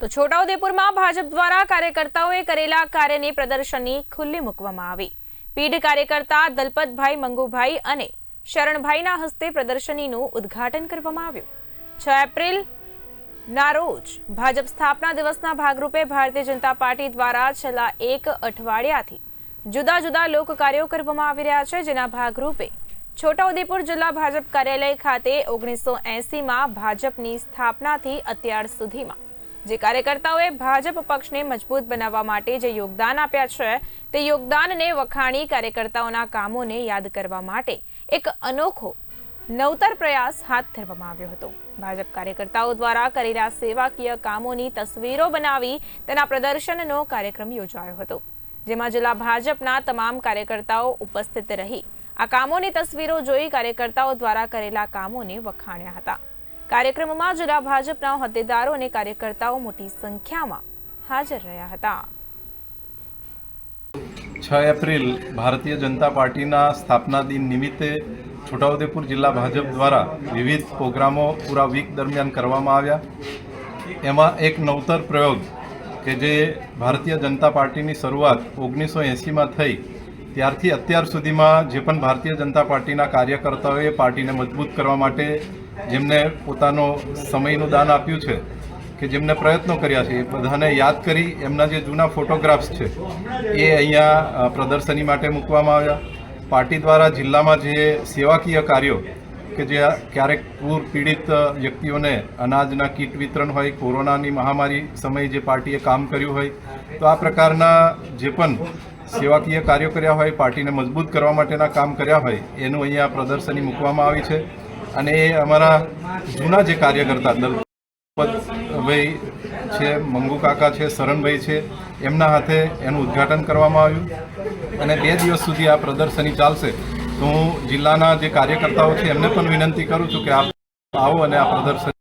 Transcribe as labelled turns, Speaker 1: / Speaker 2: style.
Speaker 1: તો છોટાઉદેપુરમાં ભાજપ દ્વારા કાર્યકર્તાઓએ કરેલા કાર્યની પ્રદર્શની ખુલ્લી મૂકવામાં આવી। પીઢ કાર્યકર્તા દલપતભાઈ મંગુભાઈ અને શરણભાઈના હસ્તે પ્રદર્શનીનું ઉદ્ઘાટન કરવામાં આવ્યું। 6 એપ્રિલના રોજ ભાજપ સ્થાપના દિવસના ભાગરૂપે ભારતીય જનતા પાર્ટી દ્વારા છેલ્લા એક અઠવાડિયાથી જુદા જુદા લોક કાર્યો કરવામાં આવી રહ્યા છે, જેના ભાગરૂપે છોટાઉદેપુર જિલ્લા ભાજપ કાર્યાલય ખાતે 1980માં ભાજપની સ્થાપનાથી અત્યાર સુધીમાં જે કાર્યકર્તાઓએ ભાજપ પક્ષને મજબૂત બનાવવા માટે જે યોગદાન આપ્યા છે તે યોગદાનને વખાણી કાર્યકર્તાઓના કામોને યાદ કરવા માટે એક અનોખો નવતર પ્રયાસ હાથ ધરવામાં આવ્યો હતો। ભાજપ કાર્યકર્તાઓ દ્વારા કરેલા સેવાકીય કામોની તસવીરો બનાવી તેના પ્રદર્શનનો કાર્યક્રમ યોજાયો હતો, જેમાં જિલ્લા ભાજપના તમામ કાર્યકર્તાઓ ઉપસ્થિત રહી આ કામોની તસવીરો જોઈ કાર્યકર્તાઓ દ્વારા કરેલા કામોને વખાણ્યા હતા। કાર્યક્રમમાં જિલ્લા ભાજપના હોદ્દેદારો અને કાર્યકર્તાઓ મોટી સંખ્યામાં હાજર રહ્યા હતા।
Speaker 2: 6 એપ્રિલ ભારતીય જનતા પાર્ટીના સ્થાપના દિન નિમિત્તે છોટાઉદેપુર જિલ્લા ભાજપ દ્વારા વિવિધ પ્રોગ્રામો પૂરા વીક દરમિયાન કરવામાં આવ્યા। એમાં એક નવતર પ્રયોગ કે જે ભારતીય જનતા પાર્ટીની શરૂઆત 1980માં થઈ ત્યારથી અત્યાર સુધીમાં જે પણ ભારતીય જનતા પાર્ટીના કાર્યકર્તાઓએ પાર્ટીને મજબૂત કરવા માટે જેમને પોતાનો સમયનું દાન આપ્યું છે કે જેમને પ્રયત્નો કર્યા છે એ બધાને યાદ કરી એમના જે જૂના ફોટોગ્રાફ્સ છે એ અહીંયા પ્રદર્શની માટે મૂકવામાં આવ્યા। પાર્ટી દ્વારા જિલ્લામાં જે સેવાકીય કાર્યો કે જે ક્યારેક પૂર પીડિત વ્યક્તિઓને અનાજના કીટ વિતરણ હોય, કોરોનાની મહામારી સમયે જે પાર્ટીએ કામ કર્યું હોય, તો આ પ્રકારના જે પણ સેવાકીય કાર્યો કર્યા હોય, પાર્ટીને મજબૂત કરવા માટેના કામ કર્યા હોય એનું અહીંયા પ્રદર્શની મૂકવામાં આવી છે। અને એ અમારા જૂના જે કાર્યકર્તા દલપતભાઈ છે, મંગુ કાકા છે, શરણભાઈ છે, એમના હાથે એનું ઉદ્ઘાટન કરવામાં આવ્યું અને 2 દિવસ સુધી આ પ્રદર્શની ચાલશે। તો હું જિલ્લાના જે કાર્યકર્તાઓ છે એમને પણ વિનંતી કરું છું કે આપ આવો અને આ પ્રદર્શની